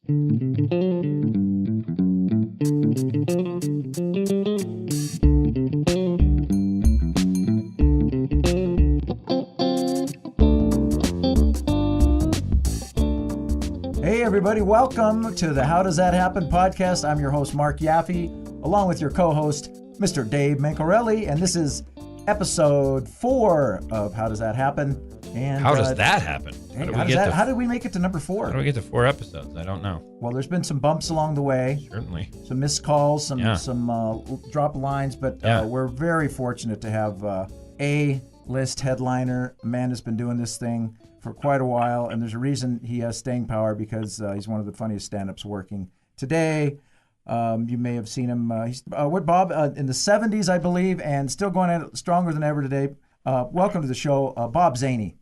Hey everybody, welcome to the How Does That Happen podcast. I'm your host, Mark Yaffe, along with your co-host, Mr. Dave Mancarelli, and this is episode 4 of How Does That Happen. And how does that happen? How did we make it to number 4? How do we get to 4 episodes? I don't know. Well, there's been some bumps along the way. Certainly. Some missed calls, some drop lines, but we're very fortunate to have A-list headliner. Amanda's been doing this thing for quite a while, and there's a reason he has staying power, because he's one of the funniest stand-ups working today. You may have seen him. He's with Bob in the 70s, I believe, and still going at it stronger than ever today. Welcome to the show, Bob Zany.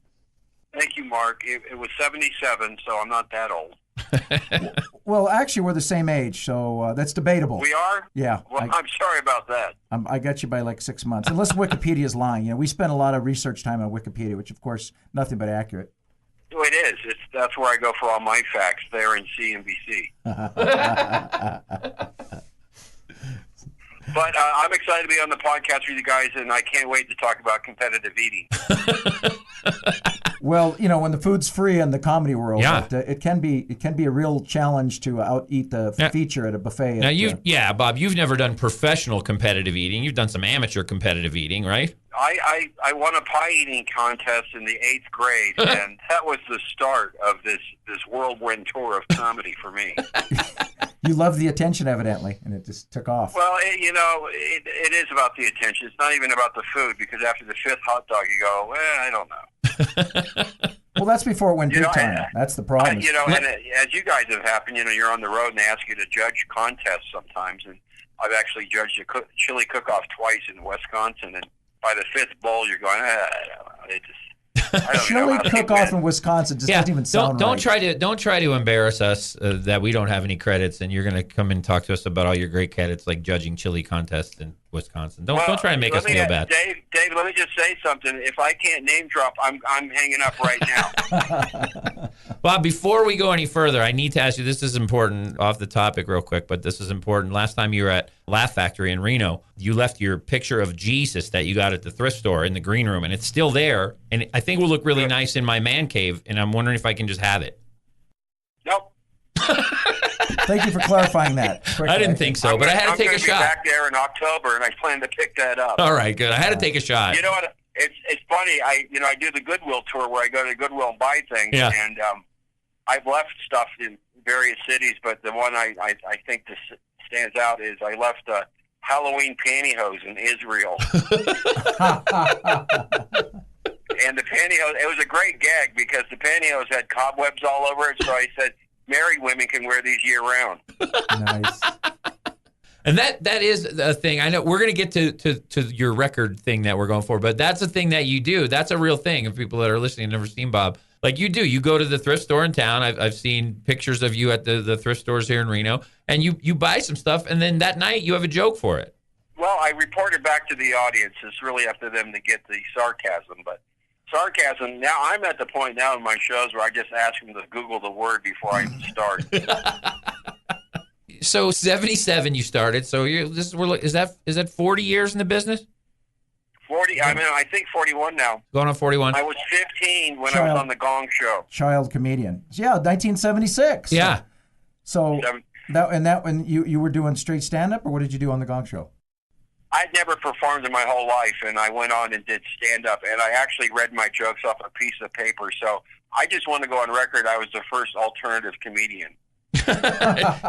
Thank you, Mark. It was 77, so I'm not that old. Well, actually, we're the same age, so that's debatable. We are? Yeah. Well, I'm sorry about that. I got you by like 6 months. Unless Wikipedia's lying. You know, we spend a lot of research time on Wikipedia, which, of course, nothing but accurate. Oh, it is. That's where I go for all my facts, there in CNBC. But I'm excited to be on the podcast with you guys, and I can't wait to talk about competitive eating. Well, you know, when the food's free in the comedy world, it can be a real challenge to out-eat the feature at a buffet. Now, Bob, you've never done professional competitive eating. You've done some amateur competitive eating, right? I won a pie eating contest in the 8th grade, and that was the start of this whirlwind tour of comedy for me. You love the attention, evidently, and it just took off. Well, it is about the attention. It's not even about the food, because after the 5th hot dog, you go, I don't know. Well, that's before it went big time. That's the problem. And as you guys have happened, you're on the road and they ask you to judge contests sometimes, and I've actually judged a chili cook-off twice in Wisconsin, and by the 5th bowl, you're going, I don't know. Chili cook-off in Wisconsin just doesn't even sound right. Don't try to embarrass us that we don't have any credits, and you're going to come and talk to us about all your great credits, like judging chili contests in Wisconsin. Don't try and make us feel bad. Dave, let me just say something. If I can't name drop, I'm hanging up right now. Bob, before we go any further, I need to ask you, this is important, off the topic real quick, but this is important. Last time you were at Laugh Factory in Reno, you left your picture of Jesus that you got at the thrift store in the green room, and it's still there, and I think will look really nice in my man cave, and I'm wondering if I can just have it. Nope. Thank you for clarifying that. I didn't think so, but I had to take a shot. I'm going to be back there in October, and I plan to pick that up. All right, good. I had to take a shot. You know what? It's funny. I do the Goodwill tour where I go to Goodwill and buy things, and I've left stuff in various cities, but the one I think this stands out is I left Halloween pantyhose in Israel. And the pantyhose, it was a great gag because the pantyhose had cobwebs all over it, so I said, married women can wear these year-round. Nice. And that is a thing. I know we're going to get to your record thing that we're going for, but that's a thing that you do. That's a real thing. If people that are listening have never seen Bob, like you do. You go to the thrift store in town. I've seen pictures of you at the thrift stores here in Reno, and you buy some stuff, and then that night you have a joke for it. Well, I reported back to the audience. It's really up to them to get the sarcasm, but sarcasm, now I'm at the point now in my shows where I just ask them to Google the word before I even start. So 77 you started. So is that 40 years in the business? 40. I think 41 now. Going on 41. I was 15 when I was on the Gong Show. Child comedian. Yeah, 1976. Yeah. So when you were doing straight stand-up, or what did you do on the Gong Show? I'd never performed in my whole life, and I went on and did stand-up, and I actually read my jokes off a piece of paper. So I just want to go on record. I was the first alternative comedian.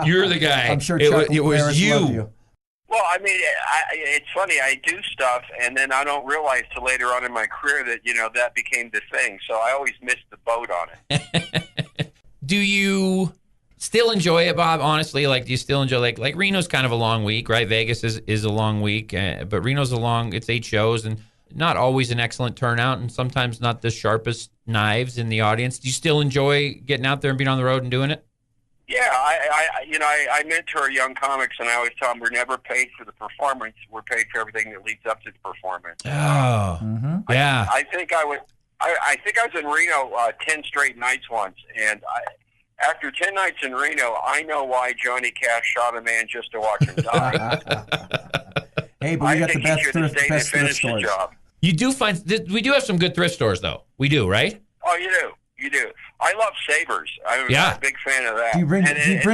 You're the guy. I'm sure Chuck it was loved you. Well, I mean, it's funny. I do stuff, and then I don't realize till later on in my career that, that became the thing. So I always missed the boat on it. Do you still enjoy it, Bob? Honestly, do you still enjoy, like Reno's kind of a long week, right? Vegas is a long week, but Reno's it's 8 shows, and not always an excellent turnout, and sometimes not the sharpest knives in the audience. Do you still enjoy getting out there and being on the road and doing it? Yeah, I mentor young comics, and I always tell them we're never paid for the performance. We're paid for everything that leads up to the performance. Oh, yeah. I think I was in Reno 10 straight nights once, and after 10 nights in Reno, I know why Johnny Cash shot a man just to watch him die. Hey, but we got the best thrift stores. You do find we do have some good thrift stores, though. We do, right? Oh, you do. You do. I love Savers. I'm a big fan of that. Do you bring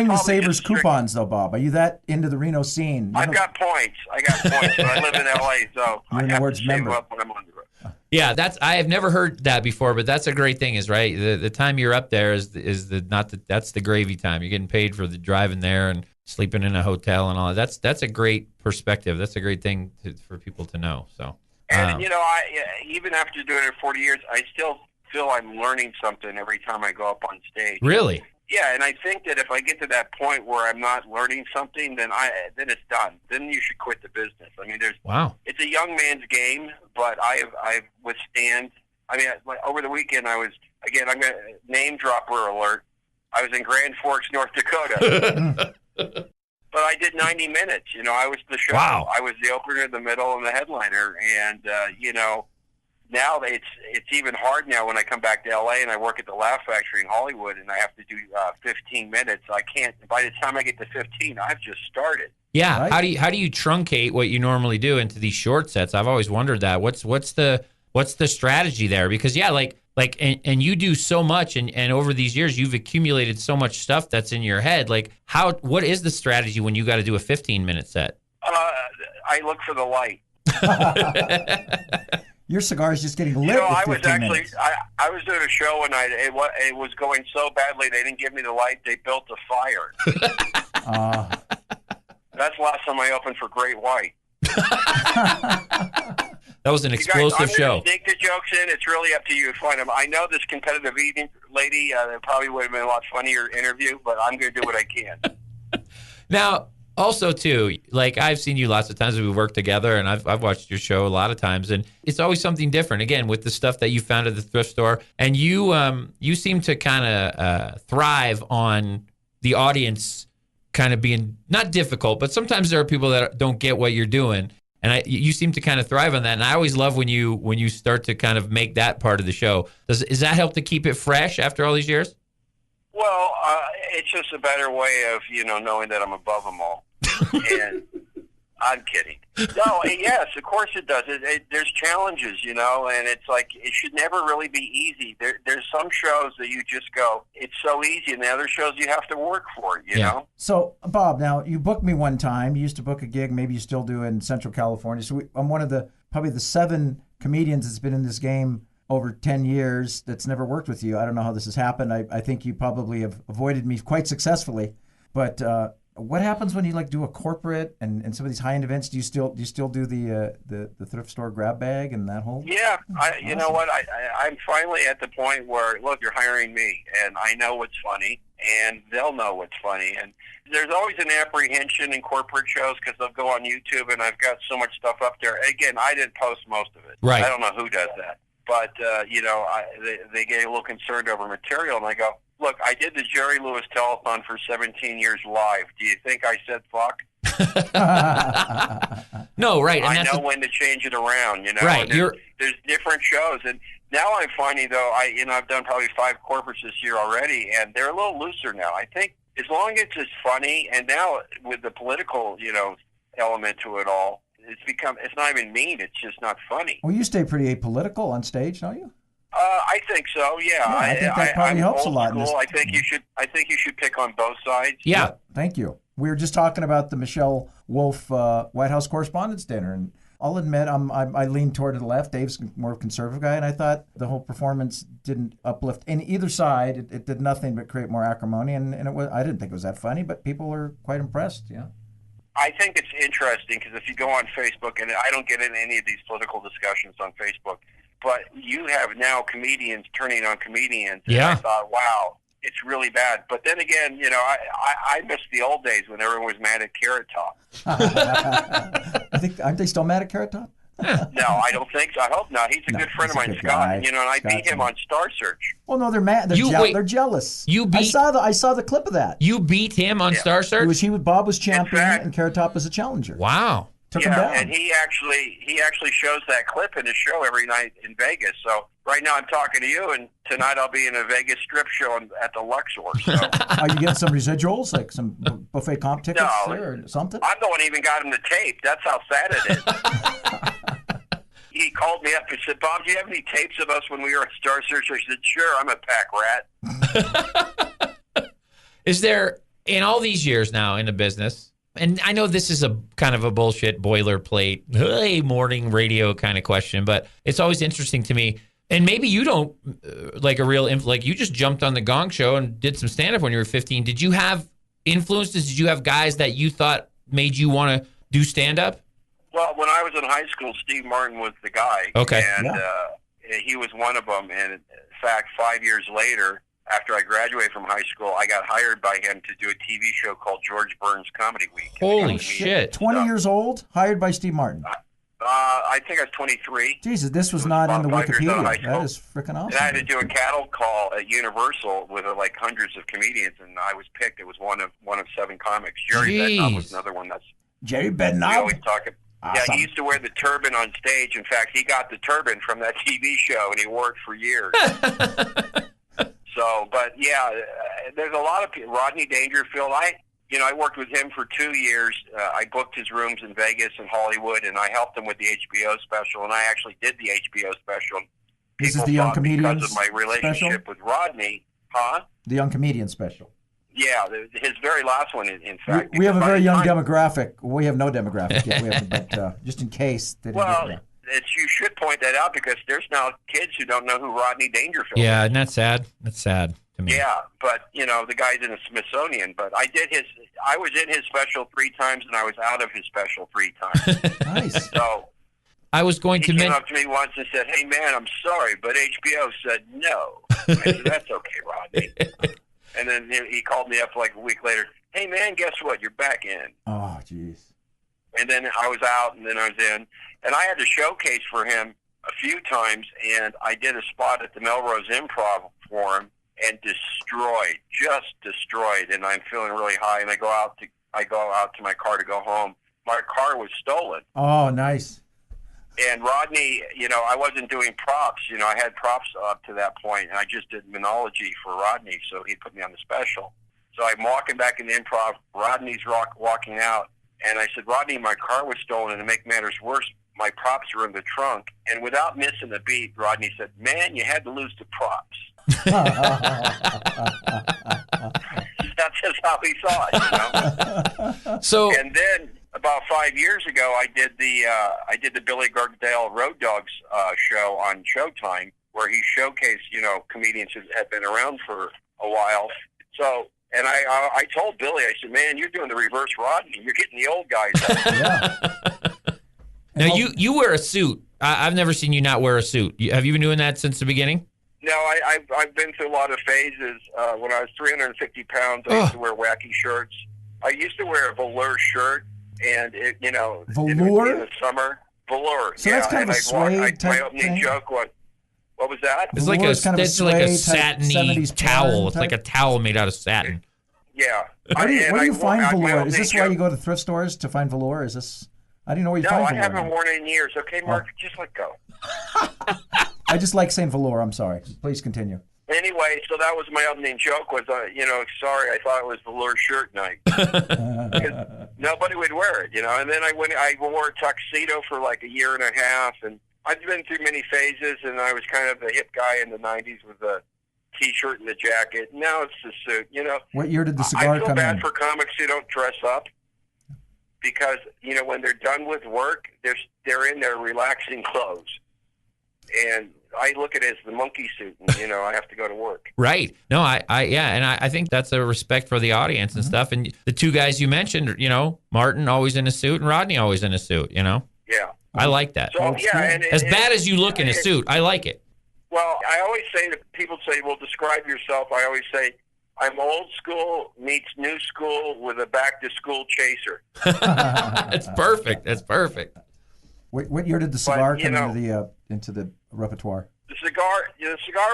the Savers coupons, though, Bob? Are you that into the Reno scene? I've got points. But I live in L.A., so I have to save up when I'm on the road. Yeah, I have never heard that before, but that's a great thing. Is right. The time you're up there that's the gravy time. You're getting paid for the driving there and sleeping in a hotel and all that. That's a great perspective. That's a great thing for people to know. So, and I even after doing it 40 years, I still feel I'm learning something every time I go up on stage. Really? Yeah, and I think that if I get to that point where I'm not learning something, then it's done. Then you should quit the business. I mean, it's a young man's game, but I've withstand. I mean, over the weekend I'm going to name dropper alert. I was in Grand Forks, North Dakota. But I did 90 minutes. I was the show. Wow. I was the opener, the middle, and the headliner. And, now it's even hard now when I come back to L.A. and I work at the Laugh Factory in Hollywood and I have to do 15 minutes. I can't. By the time I get to 15, I've just started. Yeah. Right. How do you truncate what you normally do into these short sets? I've always wondered that. What's the strategy there? Because and you do so much and over these years you've accumulated so much stuff that's in your head. Like what is the strategy when you got to do a 15-minute set? I look for the light. Your cigar is just getting lit. I was doing a show and it was going so badly they didn't give me the light. They built a fire. That's the last time I opened for Great White. That was an explosive show. I'm going to dig the jokes in. It's really up to you to find them. I know this competitive eating lady. It probably would have been a lot funnier interview, but I'm going to do what I can. Now, also, too, like I've seen you lots of times. We've worked together, and I've watched your show a lot of times, and it's always something different. Again, with the stuff that you found at the thrift store, and you seem to kind of thrive on the audience kind of being not difficult, but sometimes there are people that don't get what you're doing, and you seem to kind of thrive on that. And I always love when you start to kind of make that part of the show. Does that help to keep it fresh after all these years? Well, it's just a better way of, knowing that I'm above them all. And I'm kidding. No, yes, of course it does. There's challenges, and it's like it should never really be easy. There's some shows that you just go, it's so easy, and the other shows you have to work for, you know? So, Bob, now, you booked me one time. You used to book a gig. Maybe you still do in Central California. So I'm one of probably the 7 comedians that's been in this game over 10 years that's never worked with you. I don't know how this has happened. I think you probably have avoided me quite successfully. But what happens when you do a corporate and some of these high-end events? Do you still do the thrift store grab bag and that whole? Yeah, you know what? I'm finally at the point where, look, you're hiring me, and I know what's funny, and they'll know what's funny. And there's always an apprehension in corporate shows because they'll go on YouTube, and I've got so much stuff up there. Again, I didn't post most of it. Right. I don't know who does that. But, they get a little concerned over material, and I go, look, I did the Jerry Lewis telethon for 17 years live. Do you think I said fuck? No, right. And I know when to change it around, Right. There's different shows. And now I'm finding, though, I've done probably 5 corporates this year already, and they're a little looser now. I think as long as it's funny, and now with the political, element to it all, it's not even mean, it's just not funny. Well, you stay pretty apolitical on stage, don't you? I think so. Yeah, I think that probably helps a lot. I think you should pick on both sides. Yeah. Thank you. We were just talking about the Michelle Wolf White House Correspondents' Dinner, and I'll admit I lean toward the left. Dave's more conservative guy, and I thought the whole performance didn't uplift in either side. It did nothing but create more acrimony, and I didn't think it was that funny, but people were quite impressed. Yeah. I think it's interesting because if you go on Facebook, and I don't get into any of these political discussions on Facebook, but you have now comedians turning on comedians. And I thought, wow, it's really bad. But then again, I miss the old days when everyone was mad at Carrot Top. Aren't they still mad at Carrot Top? No, I don't think so. I hope not. He's a good friend of mine, Scott. And I beat him on Star Search. Well, no, they're mad. They're jealous. I saw the clip of that. You beat him on Star Search? Bob was champion and Carrot Top was a challenger. Wow. took him down. And he actually shows that clip in his show every night in Vegas. So right now I'm talking to you, and tonight I'll be in a Vegas strip show at the Luxor. So. Are you getting some residuals, like some buffet comp tickets or something? I'm the one who even got him the tape. That's how sad it is. He called me up and said, Bob, do you have any tapes of us when we were at Star Search? I said, sure, I'm a pack rat. Is there, in all these years now in the business, and I know this is a kind of a bullshit boilerplate, hey, morning radio kind of question, but it's always interesting to me. And maybe you don't, like you just jumped on the Gong Show and did some stand-up when you were 15. Did you have influences? Did you have guys that you thought made you want to do stand-up? Well, when I was in high school, Steve Martin was the guy. Okay. And he was one of them. And in fact, 5 years later, after I graduated from high school, I got hired by him to do a TV show called George Burns Comedy Week. Holy shit. 20 years old, hired by Steve Martin. I think I was 23. Jesus, this was not in the Wikipedia. That is freaking awesome. And I had to do a cattle call at Universal with like hundreds of comedians, and I was picked. It was one of 7 comics. Jerry Bednow was another one. That's Jerry Bednow. We always talk. Awesome. Yeah, he used to wear the turban on stage. In fact, he got the turban from that TV show, and he wore it for years. So, but yeah, there's a lot of people. Rodney Dangerfield. I worked with him for 2 years. I booked his rooms in Vegas and Hollywood, and I helped him with the HBO special. And I actually did the HBO special. This is the Young Comedian because of my relationship with Rodney, huh? The Young Comedian special. Yeah, his very last one, in fact. We have a very young demographic. We have no demographic yet, but just in case. You should point that out because there's now kids who don't know who Rodney Dangerfield is. Yeah, isn't that sad? That's sad to me. Yeah, but, the guy's in the Smithsonian. But I was in his special 3 times, and I was out of his special 3 times. Nice. So I was going to he came up to me once and said, hey, man, I'm sorry, but HBO said no. I said, that's okay, Rodney. And then he called me up like a week later. Hey, man, guess what? You're back in. Oh, jeez. And then I was out, and then I was in. And I had to showcase for him a few times, and I did a spot at the Melrose Improv for him and just destroyed. And I'm feeling really high, and I go out to my car to go home. My car was stolen. Oh, nice. And Rodney, I wasn't doing props. I had props up to that point, and I just did monology for Rodney, so he put me on the special. So I'm walking back in the improv. Rodney's walking out, and I said, Rodney, my car was stolen, and to make matters worse, my props were in the trunk. And without missing a beat, Rodney said, man, you had to lose the props. That's just how he saw it, So, and then about 5 years ago, I did the Billy Gardell Road Dogs show on Showtime, where he showcased comedians who had been around for a while. So, and I told Billy, I said, man, you're doing the reverse Rodney. You're getting the old guys out. Yeah. Now you wear a suit. I've never seen you not wear a suit. Have you been doing that since the beginning? No, I've been through a lot of phases. When I was 350 pounds, I used to wear wacky shirts. I used to wear a velour shirt, and velour in the summer. Velour. So that's kind of a suede type my opening thing? joke was, what was that? It's like a satiny towel. It's like a towel made out of satin. Yeah. Where do you find velour? Is this why you go to thrift stores to find velour? Is this? I didn't know where you find velour. No, I haven't worn it in years. Okay, Mark, just let go. I just like saying velour. I'm sorry. Please continue. Anyway, so that was my opening joke was, sorry, I thought it was velour shirt night. Nobody would wear it, And then I wore a tuxedo for like a year and a half, and I've been through many phases, and I was kind of the hip guy in the 90s with a T-shirt and a jacket. Now it's the suit, What year did the cigar come in? I feel bad for comics who don't dress up because, when they're done with work, they're in their relaxing clothes. And I look at it as the monkey suit, and, I have to go to work. Right. No, I think that's a respect for the audience and stuff. And the two guys you mentioned, Martin always in a suit and Rodney always in a suit, Yeah. I like that. So, yeah, as bad as you look in a suit, I like it. Well, I always say that people say, well, describe yourself. I always say, I'm old school meets new school with a back-to-school chaser. That's perfect. That's perfect. What year did the cigar come into the repertoire? The cigar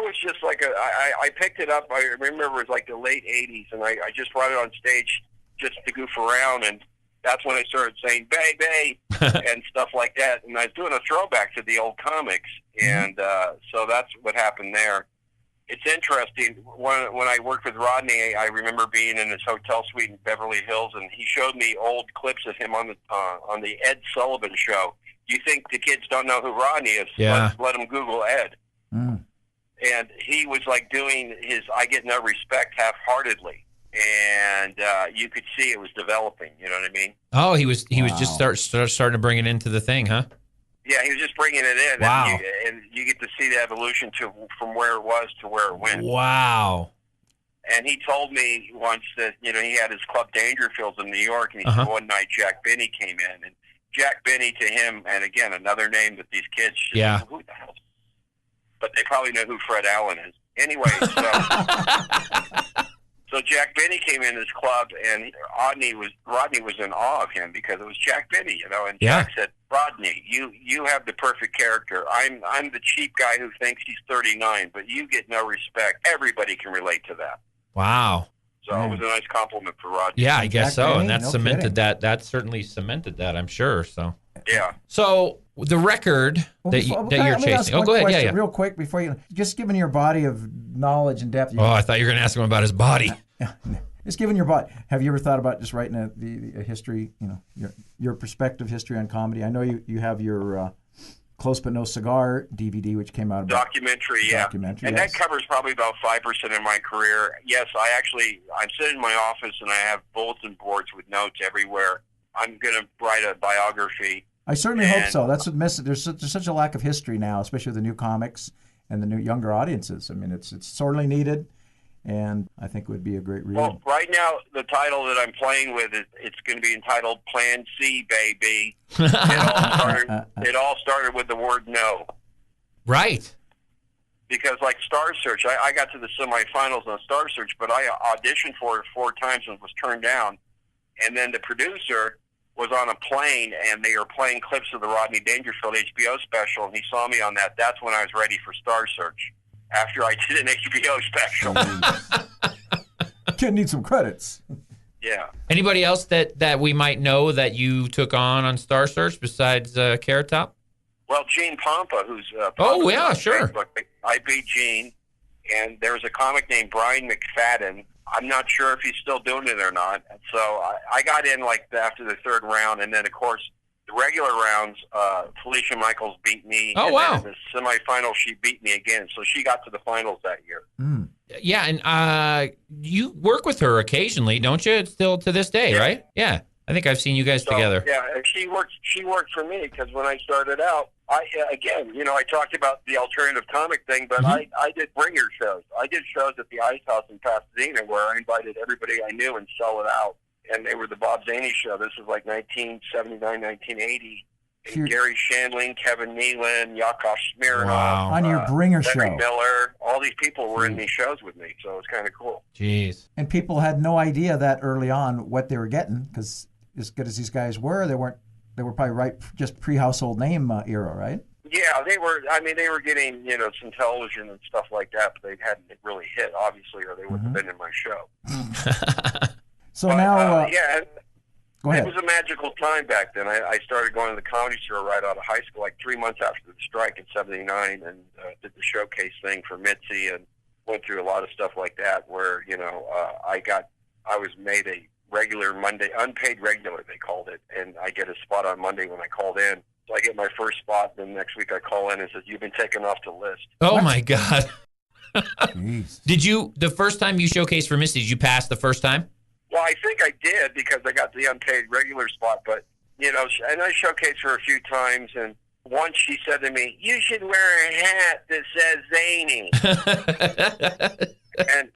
was just like I picked it up. I remember it was like the late 80s, and I just brought it on stage just to goof around, and that's when I started saying, "Bay, bay, and stuff like that. And I was doing a throwback to the old comics, and so that's what happened there. It's interesting. When I worked with Rodney, I remember being in his hotel suite in Beverly Hills, and he showed me old clips of him on the Ed Sullivan Show. You think the kids don't know who Rodney is? Yeah. Let them Google Ed. And he was like doing his "I Get No Respect" half-heartedly, and you could see it was developing. You know what I mean? Oh, he was just starting to bring it into the thing, huh? Yeah, he was just bringing it in. Wow. And you get to see the evolution from where it was to where it went. Wow. And he told me once that, he had his club Dangerfields in New York, and he said one night Jack Benny came in. And Jack Benny to him, and again, another name that these kids should know who the hell. But they probably know who Fred Allen is. Anyway, so Jack Benny came in his club, and Rodney was in awe of him because it was Jack Benny, and Jack said, "Rodney, you have the perfect character. I'm the cheap guy who thinks he's 39, but you get no respect. Everybody can relate to that." Wow. So it was a nice compliment for Rodney. Yeah, I guess Jack so, Benny, and that no cemented kidding. that. That certainly cemented that, I'm sure. So Yeah. So the record that you're chasing. Oh, go ahead. Yeah. Real quick before you, just given your body of knowledge and depth. I thought you were going to ask him about his body. Just given your body, have you ever thought about just writing a history? Your perspective history on comedy. I know you have your Close But No Cigar DVD, which came out about documentary, and that covers probably about 5% of my career. Yes, I'm sitting in my office and I have bulletin boards with notes everywhere. I'm going to write a biography. I certainly hope so. That's what misses. There's such a lack of history now, especially with the new comics and the new younger audiences. I mean, it's sorely needed, and I think it would be a great read. Well, right now, the title that I'm playing with, it's going to be entitled Plan C, Baby. It all started with the word no. Right. Because like Star Search, I got to the semifinals on Star Search, but I auditioned for it 4 times and was turned down. And then the producer was on a plane, and they were playing clips of the Rodney Dangerfield HBO special, and he saw me on that. That's when I was ready for Star Search, after I did an HBO special. Kid needs some credits. Yeah. Anybody else that we might know that you took on Star Search besides Carrot Top? Well, Gene Pompa, who's sure. Facebook. I beat Gene, and there was a comic named Brian McFadden. I'm not sure if he's still doing it or not. So I got in after the 3rd round, and then of course the regular rounds, Felicia Michaels beat me. Oh, and wow! Then in the semifinals, she beat me again, so she got to the finals that year. Yeah, and you work with her occasionally, don't you? Still to this day, right? Yeah, I think I've seen you guys together. Yeah, and she worked for me because when I started out, I talked about the alternative comic thing, but I did bringer shows. I did shows at the Ice House in Pasadena where I invited everybody I knew and sell it out. And they were the Bob Zany show. This was like 1979, 1980. And Gary Shandling, Kevin Nealon, Yakov Smirnoff. Wow. On your bringer show. Miller. All these people were in these shows with me, so it was kind of cool. Jeez. And people had no idea that early on what they were getting, because as good as these guys were, they were probably right just pre-household name era, right? Yeah, they were. I mean, they were getting some television and stuff like that, but they hadn't really hit, obviously, or they wouldn't have been in my show. So now, go ahead. It was a magical time back then. I started going to the Comedy Store right out of high school, like 3 months after the strike in '79, and did the showcase thing for Mitzi, and went through a lot of stuff like that. Where I was made a regular Monday, unpaid regular, they called it, and I get a spot on Monday when I called in. So I get my first spot, then next week I call in and says, "You've been taken off the list." Oh my God! Jeez. Did you the first time you showcased for Misty? Did you pass the first time? Well, I think I did because I got the unpaid regular spot, but and I showcased her a few times, and once she said to me, "You should wear a hat that says Zany." And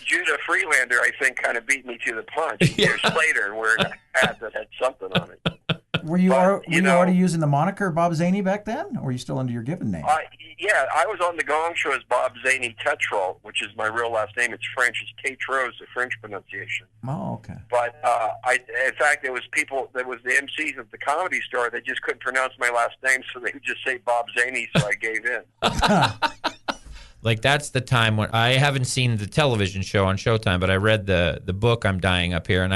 Judah Freelander, I think, kind of beat me to the punch. Years later, wearing a hat that had something on it. Were you already using the moniker Bob Zany back then, or were you still under your given name? Yeah, I was on the Gong Show as Bob Zany Tetrol, which is my real last name. It's French. It's Tétreault, the French pronunciation. Oh, okay. But in fact, there was the MCs at the Comedy Store. They just couldn't pronounce my last name, so they would just say Bob Zany. So I gave in. Like, that's the time when I haven't seen the television show on Showtime, but I read the book I'm Dying Up Here, and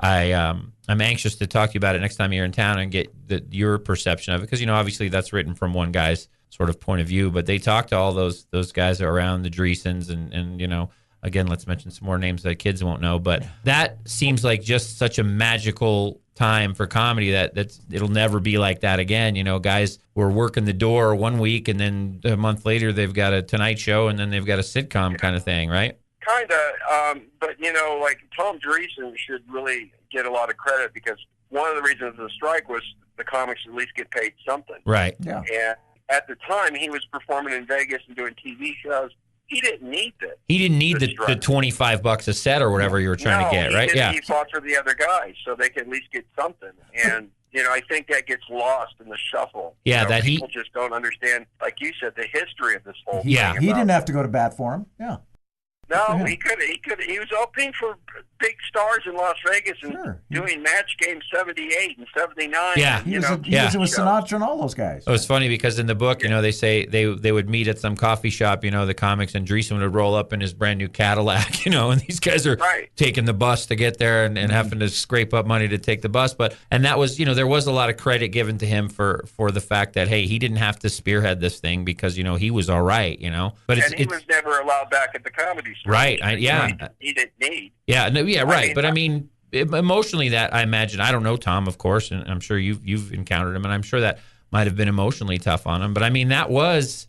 I'm anxious to talk to you about it next time you're in town and get your perception of it, because obviously that's written from one guy's sort of point of view, but they talk to all those guys around the Dreesens and again, let's mention some more names that kids won't know, but that seems like just such a magical time for comedy that it'll never be like that again. Guys were working the door one week and then a month later they've got a Tonight Show and then they've got a sitcom kind of thing, right? Kind of, but like Tom Dreesen should really get a lot of credit, because one of the reasons of the strike was the comics at least get paid something. Right. Yeah. And at the time, he was performing in Vegas and doing TV shows. He didn't need this. He didn't need the $25 a set or whatever you were trying to get, right? Yeah. He fought for the other guys so they could at least get something. And I think that gets lost in the shuffle. Yeah, people just don't understand, like you said, the history of this whole thing. Yeah, he didn't have to go to bat for him. Yeah. No, he could. He was opening for big stars in Las Vegas and doing Match Game 78 and 79. Yeah, he was with Sinatra and all those guys. It was funny because in the book, they say they would meet at some coffee shop, the comics, and Dreesen would roll up in his brand new Cadillac, and these guys are taking the bus to get there and having to scrape up money to take the bus. And that was, there was a lot of credit given to him for the fact that, hey, he didn't have to spearhead this thing because, he was all right, But he was never allowed back at the comedy store. Right. He didn't need. Yeah. No, yeah. Right. But emotionally, that I imagine, I don't know Tom, of course, and I'm sure you've encountered him, and I'm sure that might have been emotionally tough on him. But that was.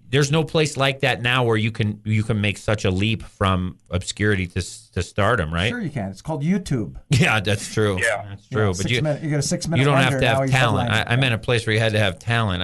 There's no place like that now where you can make such a leap from obscurity to stardom, right? Sure, you can. It's called YouTube. Yeah, that's true. Yeah, that's true. But you got a 6-minute. You don't wonder, have to have talent. I meant a place where you had to have talent.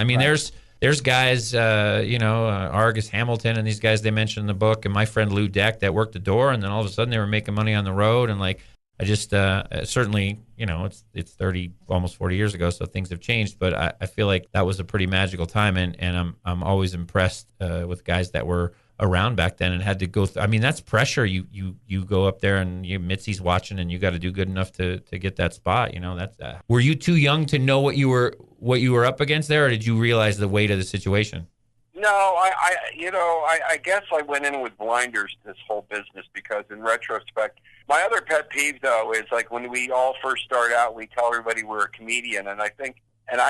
There's guys, Argus Hamilton and these guys they mentioned in the book, and my friend Lou Deck that worked the door, and then all of a sudden they were making money on the road, and I just certainly, it's 30, almost 40 years ago, so things have changed, but I feel like that was a pretty magical time, and I'm always impressed with guys that were around back then and had to go through. That's pressure. You go up there and Mitzi's watching, and you got to do good enough to get that spot. That's were you too young to know what you were up against there, or did you realize the weight of the situation? No, I guess I went in with blinders to this whole business, because in retrospect, my other pet peeve though is like when we all first start out, we tell everybody we're a comedian, and I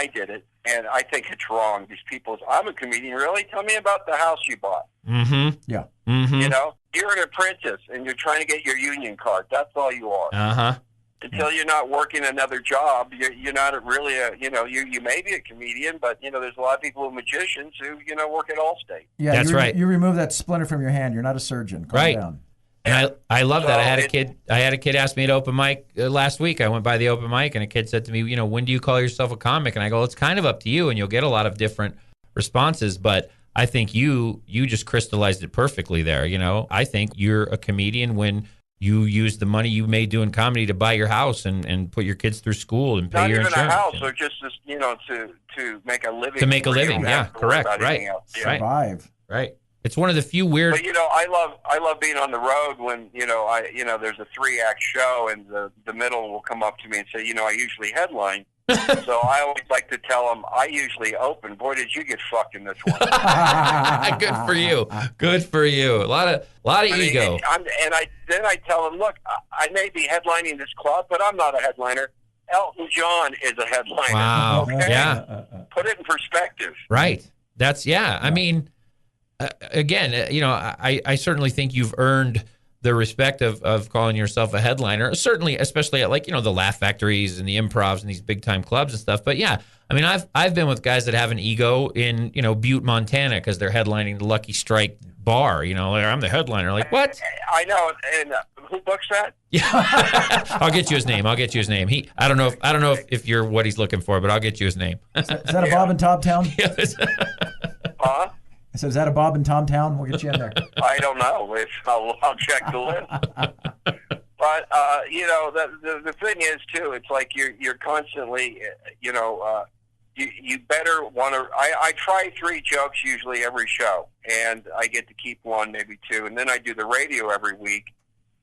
did it, and I think it's wrong. These people, I'm a comedian. Really? Tell me about the house you bought. Mm-hmm. Yeah. Mm-hmm. You're an apprentice, and you're trying to get your union card. That's all you are. Uh-huh. Until you're not working another job, you're not really you may be a comedian, but there's a lot of people who are magicians who work at Allstate. Yeah, that's right. You remove that splinter from your hand. You're not a surgeon. Calm down. And I love that. I had a kid ask me at open mic last week. I went by the open mic, and a kid said to me, when do you call yourself a comic? And I go, it's kind of up to you, and you'll get a lot of different responses. But I think you just crystallized it perfectly there. I think you're a comedian when you use the money you made doing comedy to buy your house and put your kids through school and pay your insurance. Not even a house, or just to make a living. To make a living, yeah, correct, right, survive, right. It's one of the few weird. But I love being on the road when there's a 3-act show, and the middle will come up to me and say, I usually headline. So I always like to tell them I usually open. Boy, did you get fucked in this one. Good for you. Good for you. A lot of ego. Then I tell them, look, I may be headlining this club, but I'm not a headliner. Elton John is a headliner. Wow. Okay? Yeah. Put it in perspective. Right. That's again, I certainly think you've earned the respect of calling yourself a headliner, certainly, especially at the Laugh Factories and the Improvs and these big time clubs and stuff. But yeah, I've been with guys that have an ego in Butte, Montana, because they're headlining the Lucky Strike bar. I'm the headliner. Like, what? I know. And who books that? Yeah, I'll get you his name. I don't know if you're what he's looking for, but I'll get you his name. Is that a Bob in Tom Town? Huh? I said, is that a Bob in Tom Town? We'll get you in there. I don't know. I'll check the list. But the thing is too, it's like you're constantly, you better want to. I try 3 jokes usually every show, and I get to keep 1, maybe 2, and then I do the radio every week,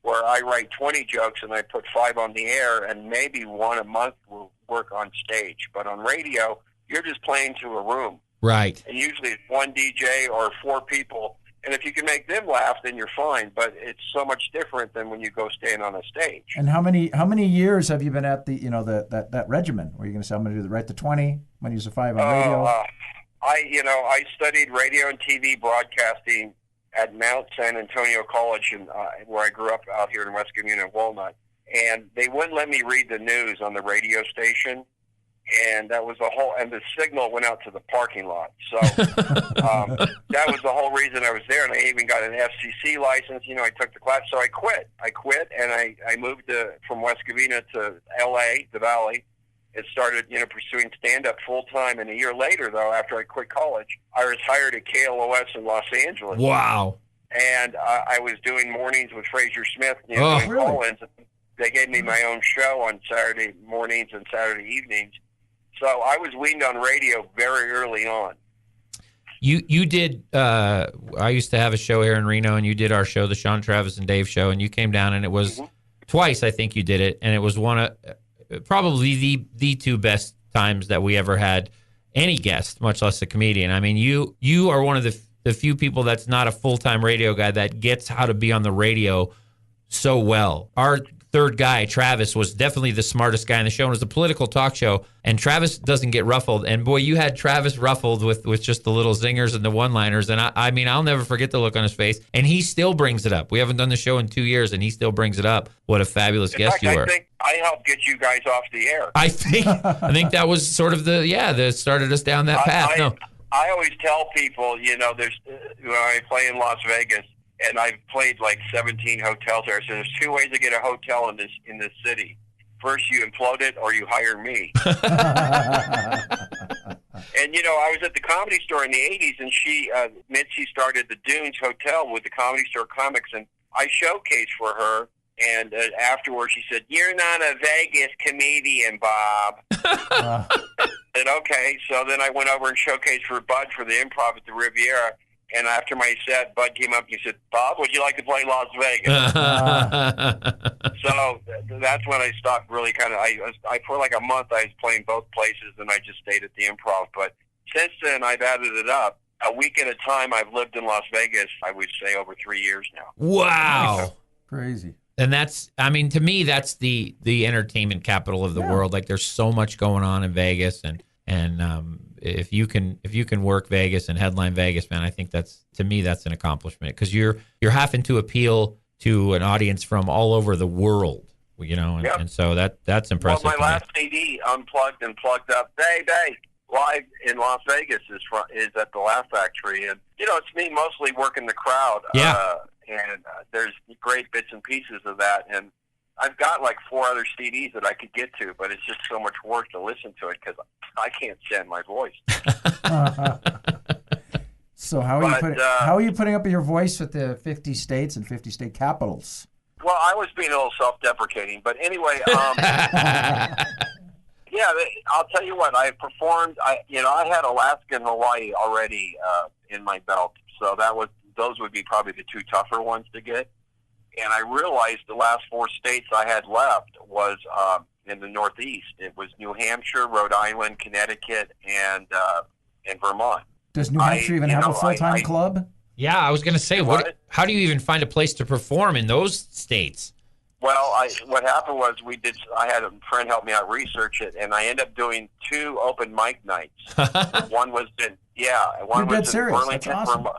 where I write 20 jokes and I put 5 on the air, and maybe 1 a month will work on stage. But on radio, you're just playing to a room. Right. And usually it's 1 DJ or 4 people And if you can make them laugh, then you're fine. But it's so much different than when you go stand on a stage. And how many years have you been at the that regimen? Where you're going to say I'm going to do the right to 20, I'm going to use a 5 on radio? I studied radio and TV broadcasting at Mount San Antonio College, where I grew up out here in West Covina and Walnut. And they wouldn't let me read the news on the radio station. And that was and the signal went out to the parking lot. So that was the whole reason I was there. And I even got an FCC license. I took the class. So I quit, and I moved from West Covina to L.A., the Valley, and started, pursuing stand-up full-time. And a year later, though, after I quit college, I was hired at KLOS in Los Angeles. Wow. And I was doing mornings with Fraser Smith, doing call-ins. They gave me my own show on Saturday mornings and Saturday evenings. So I was weaned on radio very early on. You did. I used to have a show here in Reno, and you did our show, the Sean Travis and Dave show, and you came down, and it was twice. I think you did it, and it was one of probably the two best times that we ever had any guest, much less a comedian. I mean, you are one of the few people that's not a full-time radio guy that gets how to be on the radio so well. Our third guy, Travis, was definitely the smartest guy in the show. It was a political talk show, and Travis doesn't get ruffled. And boy, you had Travis ruffled with just the little zingers and the one-liners. And I mean, I'll never forget the look on his face. And he still brings it up. We haven't done the show in 2 years, and he still brings it up. What a fabulous guest you were. I think I helped get you guys off the air. I think that was sort of that started us down that path. I always tell people, there's when I play in Las Vegas, and I've played like 17 hotels there. So there's two ways to get a hotel in this city. First, you implode it, or you hire me. And I was at the Comedy Store in the '80s, and Mitzi started the Dunes Hotel with the Comedy Store comics, and I showcased for her. And afterwards, she said, "You're not a Vegas comedian, Bob." And okay, so then I went over and showcased for Bud for the Improv at the Riviera. And after my set, Bud came up and he said, "Bob, would you like to play Las Vegas?" So that's when I stopped really kind of, I for like a month, I was playing both places, and I just stayed at the Improv. But since then, I've added it up. A week at a time, I've lived in Las Vegas, I would say, over 3 years now. Wow. Crazy. And to me, that's the entertainment capital of the world. Like, there's so much going on in Vegas, and if you can work Vegas and headline Vegas, man, I think that's an accomplishment, because you're having to appeal to an audience from all over the world, and so that's impressive. Well, my last CD, Unplugged and Plugged Up, Day live in Las Vegas is at the Laugh Factory, and it's me mostly working the crowd. And there's great bits and pieces of that, and I've got like 4 other CDs that I could get to, but it's just so much work to listen to it because I can't stand my voice. So how are you putting up your voice with the 50 states and 50 state capitals? Well, I was being a little self-deprecating, but anyway, I'll tell you what, I performed. I had Alaska and Hawaii already in my belt, so those would be probably the 2 tougher ones to get. And I realized the last 4 states I had left was in the Northeast. It was New Hampshire, Rhode Island, Connecticut, and Vermont. Does New Hampshire even have a full-time club? Yeah, I was going to say, how do you even find a place to perform in those states? Well, what happened was I had a friend help me out research it, and I ended up doing 2 open mic nights. One was in Burlington, Vermont.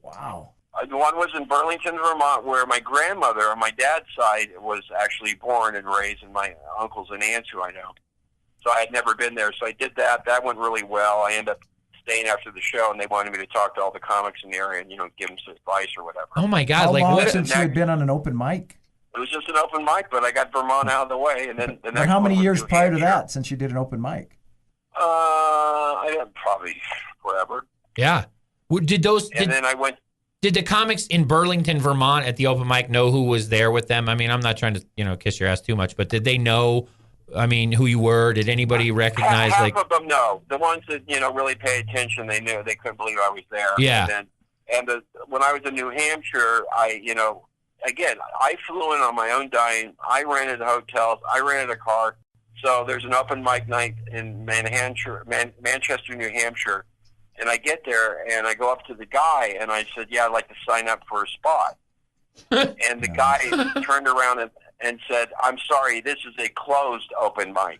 Wow. One was in Burlington, Vermont, where my grandmother on my dad's side was actually born and raised, and my uncles and aunts who I know. So I had never been there, so I did that. That went really well. I ended up staying after the show, and they wanted me to talk to all the comics in the area and give them some advice or whatever. Oh my God! How long since you had been on an open mic? It was just an open mic, but I got Vermont out of the way, and then the next. And how many years prior to Hampshire. that since you did an open mic? I had probably forever. Yeah. Then I went. Did the comics in Burlington, Vermont at the open mic know who was there with them? I mean, I'm not trying to, kiss your ass too much, but did they know, who you were? Did anybody recognize? Half of them know. The ones that, really pay attention, they knew. They couldn't believe I was there. Yeah. When I was in New Hampshire, I flew in on my own dime. I rented hotels. I rented a car. So there's an open mic night in Manchester, New Hampshire. And I get there, and I go up to the guy, and I said, yeah, I'd like to sign up for a spot. And the guy turned around and said, I'm sorry, this is a closed open mic.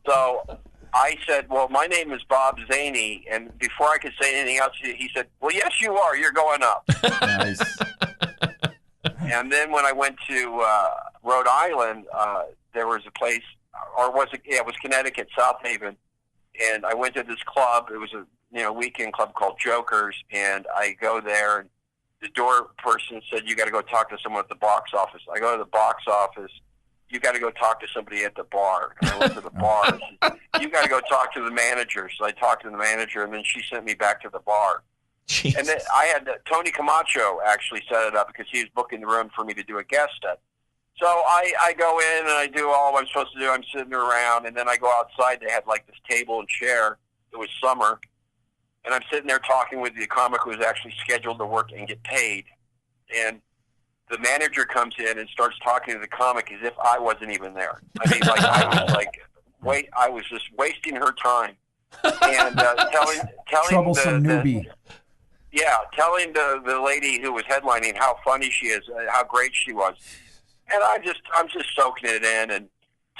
So I said, well, my name is Bob Zany. And before I could say anything else, he said, well, yes, you are. You're going up. Nice. And then when I went to Rhode Island, there was a place, or was it? Yeah, it was Connecticut, South Haven. And I went to this club. It was a weekend club called Jokers. And I go there, and the door person said, you got to go talk to someone at the box office. I go to the box office. You got to go talk to somebody at the bar. And I went to the bar. And said, you got to go talk to the manager. So I talked to the manager, and then she sent me back to the bar. Jesus. And then I had Tony Camacho actually set it up because he was booking the room for me to do a guest set. So I go in and I do all I'm supposed to do. I'm sitting around, and then I go outside. They had like this table and chair. It was summer. And I'm sitting there talking with the comic who was actually scheduled to work and get paid. And the manager comes in and starts talking to the comic as if I wasn't even there. I mean, like I was just wasting her time. And telling troublesome newbie. Telling the lady who was headlining how funny she is, how great she was. And I'm just soaking it in. And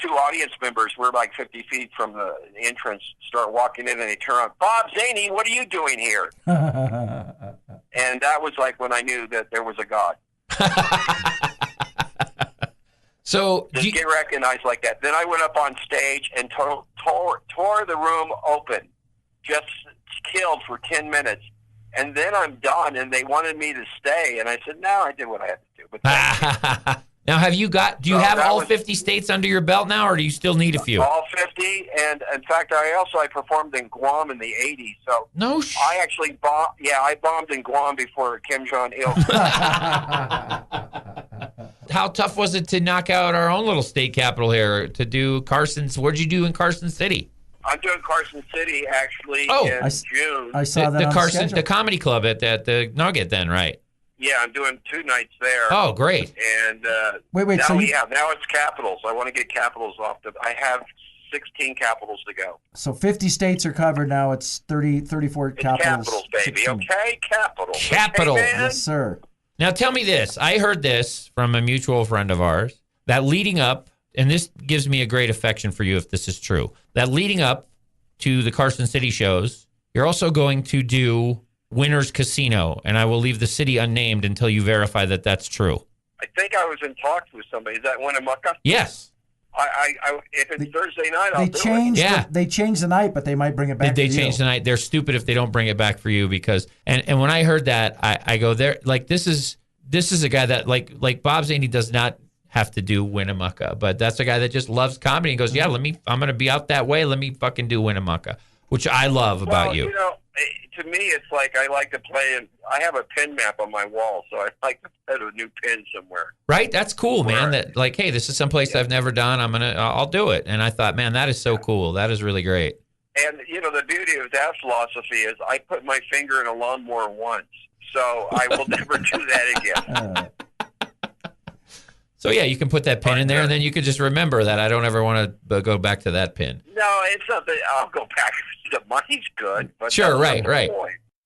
two audience members, we're like 50 feet from the entrance, start walking in, and they turn on, Bob Zany, what are you doing here? And that was like when I knew that there was a God. So just get recognized like that. Then I went up on stage and tore the room open, just killed for 10 minutes. And then I'm done, and they wanted me to stay. And I said, no, I did what I had to do. But now, do you have all 50 states under your belt now, or do you still need a few? All 50, and in fact, I performed in Guam in the 80s. So I actually bombed in Guam before Kim Jong-il. How tough was it to knock out our own little state capital here, to do Carson's? What did you do in Carson City? I'm doing Carson City, actually, in June. I saw that on the comedy club at the Nugget then, right? Yeah, I'm doing 2 nights there. Oh, great. And wait. Now, now it's capitals. I want to get capitals off. I have 16 capitals to go. So 50 states are covered now. It's 34 capitals. Capitals, baby. 16. Okay, capitals. Capital. Okay, yes, sir. Now tell me this. I heard this from a mutual friend of ours, that leading up, and this gives me a great affection for you if this is true, that leading up to the Carson City shows, you're also going to do Winners Casino, and I will leave the city unnamed until you verify that that's true. I think I was in talks with somebody. Is that Winnemucca? Yes. If it's Thursday night, I'll do it. They changed the night, but they might bring it back. They changed the night. They're stupid if they don't bring it back for you, because and when I heard that, I go there like this is a guy that like Bob Zany does not have to do Winnemucca, but that's a guy that just loves comedy and goes, yeah, I'm gonna be out that way. Let me fucking do Winnemucca, which I love about you. You know, to me, it's like I like to play, and I have a pin map on my wall, so I like to put a new pin somewhere. Right? That's cool, man. That like, hey, this is someplace I've never done. I'll do it. And I thought, man, that is so cool. That is really great. And you know, the beauty of that philosophy is I put my finger in a lawnmower once, so I will never do that again. So yeah, you can put that pin in there, and then you can just remember that I don't ever want to go back to that pin. No, it's not that I'll go back. The money's good, but sure, right.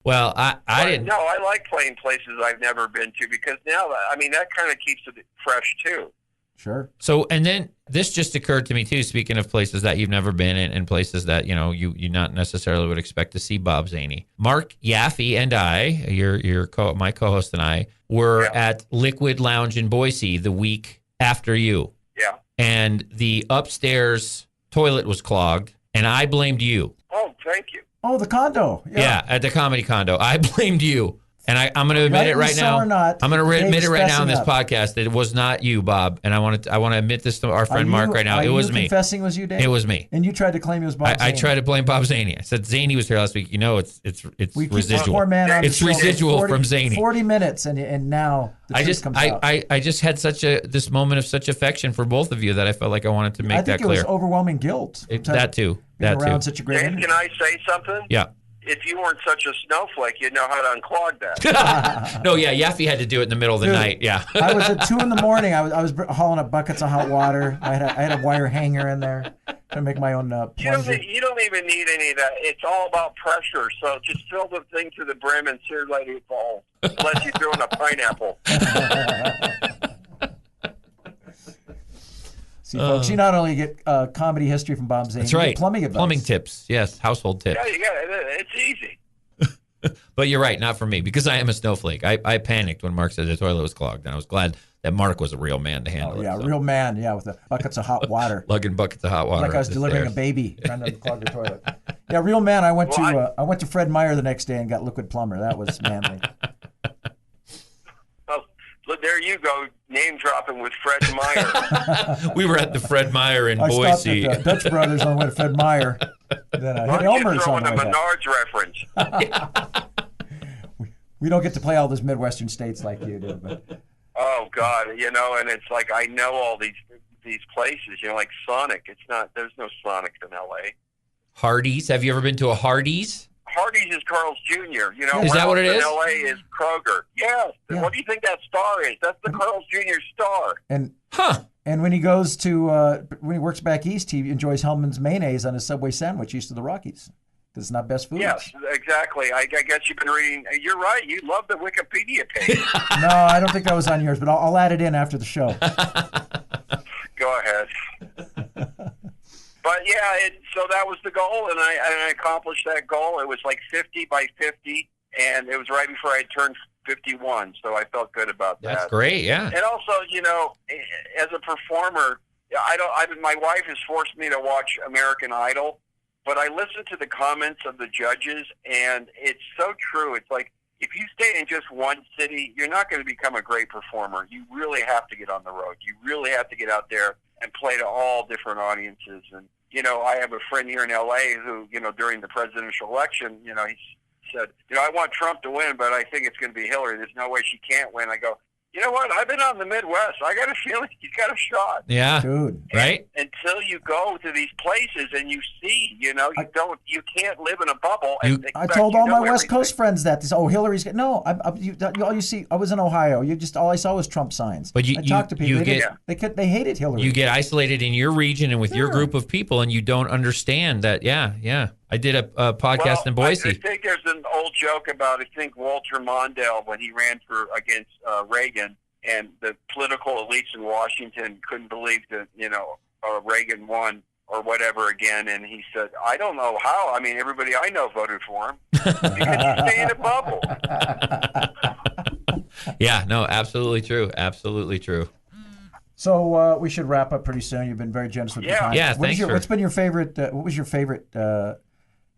Well, I didn't. No, I like playing places I've never been to, because now, I mean, that kind of keeps it fresh too. Sure. So, and then this just occurred to me too. Speaking of places that you've never been in, and places that you not necessarily would expect to see Bob Zany. Mark Yaffe and I, my co-host and I, were at Liquid Lounge in Boise the week after you. Yeah. And the upstairs toilet was clogged, and I blamed you. Oh, thank you. Oh, the condo. Yeah, at the comedy condo. I blamed you. And I'm going to admit it right now. I'm going to admit it right now on this podcast that it was not you, Bob. And I want to admit this to our friend Mark right now. It was me. Confessing it was you, Dave? It was me. And you tried to claim it was Bob Zany. I tried to blame Bob Zany. I said Zany was here last week. It's residual. Poor man on it's residual from Zany. 40 minutes, and now the truth comes out. I just had this moment of such affection for both of you that I felt like I wanted to make that clear. I think it was overwhelming guilt. That too. Such a great Dave, can I say something? Yeah. If you weren't such a snowflake, you'd know how to unclog that. No, yeah, Yaffe had to do it in the middle of the night. Yeah. I was at 2 a.m. I was hauling up buckets of hot water. I had a wire hanger in there. I make my own plunger. You don't even need any of that. It's all about pressure. So just fill the thing to the brim and see let it fall. Unless you throw in a pineapple. See, folks, you not only get comedy history from Bob Zany, that's right. You get plumbing advice. Plumbing tips, yes, household tips. Yeah, you got it. It's easy. But you're right, not for me, because I am a snowflake. I panicked when Mark said the toilet was clogged, and I was glad that Mark was a real man to handle it. Yeah, real man, with the buckets of hot water. Lugging buckets of hot water. Like I was delivering a baby trying to clog the toilet. Yeah, real man. I went to Fred Meyer the next day and got liquid plumber. That was manly. Oh, look, there you go, name dropping with Fred Meyer. We were at the Fred Meyer in Boise. I stopped at Dutch Brothers on the way to Fred Meyer. Then I hit Elmer's on the way back. Menards reference. We don't get to play all those Midwestern states like you do. But. Oh God, and it's like I know all these places. Like Sonic. It's not. There's no Sonic in L.A. Hardee's. Have you ever been to a Hardee's? Hardee's is Carl's Jr. Is that what it is? In L.A. is Kroger. Yes. Yeah. What do you think that star is? That's the Carl's Jr. star. And when he goes to when he works back east, he enjoys Hellman's mayonnaise on his Subway sandwich east of the Rockies. Because it's not best food. Yes, exactly. I guess you've been reading. You're right. You love the Wikipedia page. No, I don't think that was on yours, but I'll add it in after the show. Go ahead. But yeah, so that was the goal, and I accomplished that goal. It was like 50 by 50, and it was right before I turned 51, so I felt good about that. That's great, yeah. And also, as a performer, my wife has forced me to watch American Idol. But I listen to the comments of the judges, and it's so true. It's like, if you stay in just one city, you're not going to become a great performer. You really have to get on the road. You really have to get out there and play to all different audiences. And, I have a friend here in L.A. who, during the presidential election, he said, I want Trump to win, but I think it's going to be Hillary. There's no way she can't win. I go, you know what? I've been out in the Midwest. I got a feeling he's got a shot. Yeah, dude. Right? Until you go to these places and you see, you can't live in a bubble. I told all my West Coast friends that. They said, Hillary's no. All you see, I was in Ohio. All I saw was Trump signs. But I talked to people. They hated Hillary. You get isolated in your region and with your group of people, and you don't understand that. Yeah. I did a podcast in Boise. I think there's an old joke about, Walter Mondale, when he ran against Reagan, and the political elites in Washington couldn't believe that, Reagan won or whatever again. And he said, I don't know how. I mean, everybody I know voted for him because you stay in a bubble. Yeah, no, absolutely true. Absolutely true. So we should wrap up pretty soon. You've been very generous with your time. Yeah, thanks. What's been your favorite? What was your favorite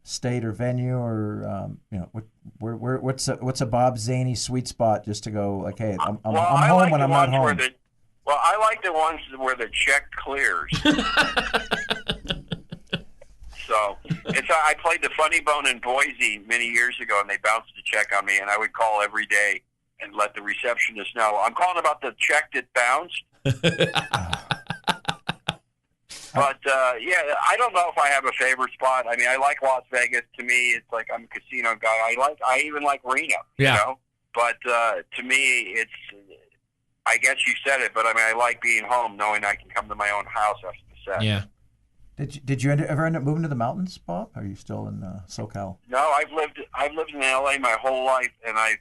state or venue, or what's a Bob Zany sweet spot just to go like, hey, I'm home when I'm not home. I like the ones where the check clears. So I played the Funny Bone in Boise many years ago, and they bounced the check on me, and I would call every day and let the receptionist know, I'm calling about the check that bounced. But, I don't know if I have a favorite spot. I mean, I like Las Vegas. To me, it's like I'm a casino guy. I even like Reno, you know? But to me, I guess you said it, but I mean, I like being home, knowing I can come to my own house after the set. Yeah. Did you ever end up moving to the mountains, Bob? Are you still in SoCal? No, I've lived in LA my whole life, and I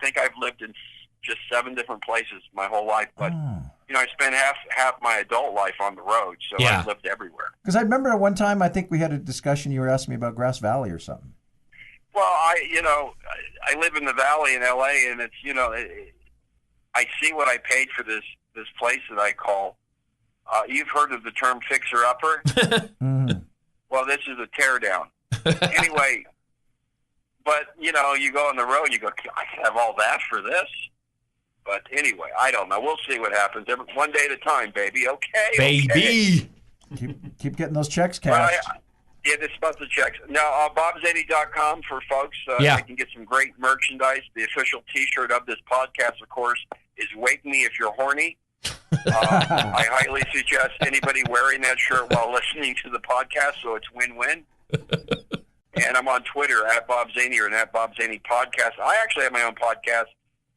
think I've lived in just 7 different places my whole life, but I spent half my adult life on the road, so I've lived everywhere. Because I remember at one time, I think we had a discussion. You were asking me about Grass Valley or something. Well, I live in the valley in LA, and it's I see what I paid for this place that I call. You've heard of the term fixer-upper? Well, this is a teardown. Anyway, but, you go on the road, you go, I can have all that for this. But anyway, I don't know. We'll see what happens. One day at a time, baby. Okay? Baby! Okay. Keep getting those checks cashed. This is about the checks. Now, BobZany.com for folks. I can get some great merchandise. The official T-shirt of this podcast, of course, is Wake Me If You're Horny. I highly suggest anybody wearing that shirt while listening to the podcast, so it's win-win. And I'm on Twitter, @Bob Zany or @Bob Zany Podcast. I actually have my own podcast.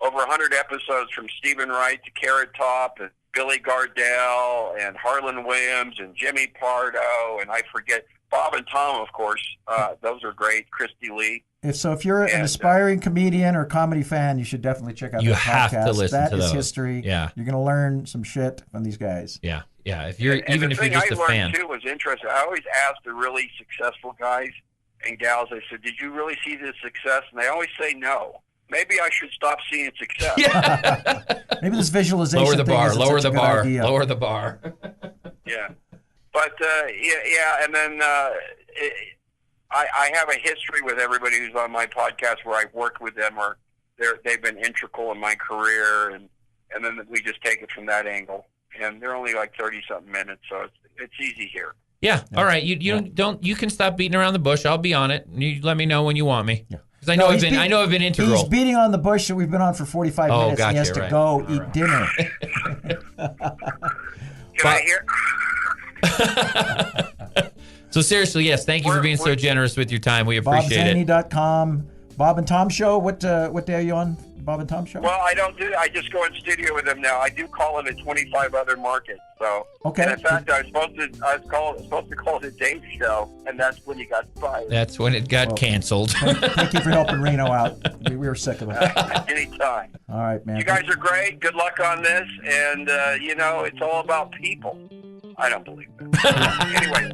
Over 100 episodes from Stephen Wright to Carrot Top. And Billy Gardell and Harlan Williams and Jimmy Pardo, and I forget Bob and Tom, of course. Those are great. Christy Lee. If you're an aspiring comedian or comedy fan, you should definitely check out that podcast. You have to listen to those. That is history. Yeah. You're going to learn some shit from these guys. Yeah. Yeah. If you're just a fan. The thing I learned too was interesting. I always ask the really successful guys and gals, I said, "Did you really see this success?" And they always say no. Maybe I should stop seeing success. Yeah. Maybe this visualization lower the bar, thing lower the bar, idea. lower the bar. Yeah. But and then I have a history with everybody who's on my podcast where I've worked with them or they've been integral in my career, and then we just take it from that angle. And they're only like 30-something minutes, so it's easy here. Yeah. All right. You can stop beating around the bush. I'll be on it. You let me know when you want me. Yeah. Because I know I've been integral. He's beating on the bush that we've been on for 45 minutes. Gotcha, he has to go eat dinner. Can I hear? So seriously, yes, thank you for being so generous with your time. We appreciate it. BobZany.com. Bob and Tom Show. What day are you on? Bob and Tom Show? Well, I don't do. I just go in studio with them now. I do call in at 25 other markets. So, okay. And in fact, I was supposed to call it a Dave Show, and that's when you got fired. That's when it got canceled. Thank you for helping Reno out. We were sick of it. Anytime. All right, man. You guys are great. Good luck on this, and it's all about people. I don't believe that. Anyway.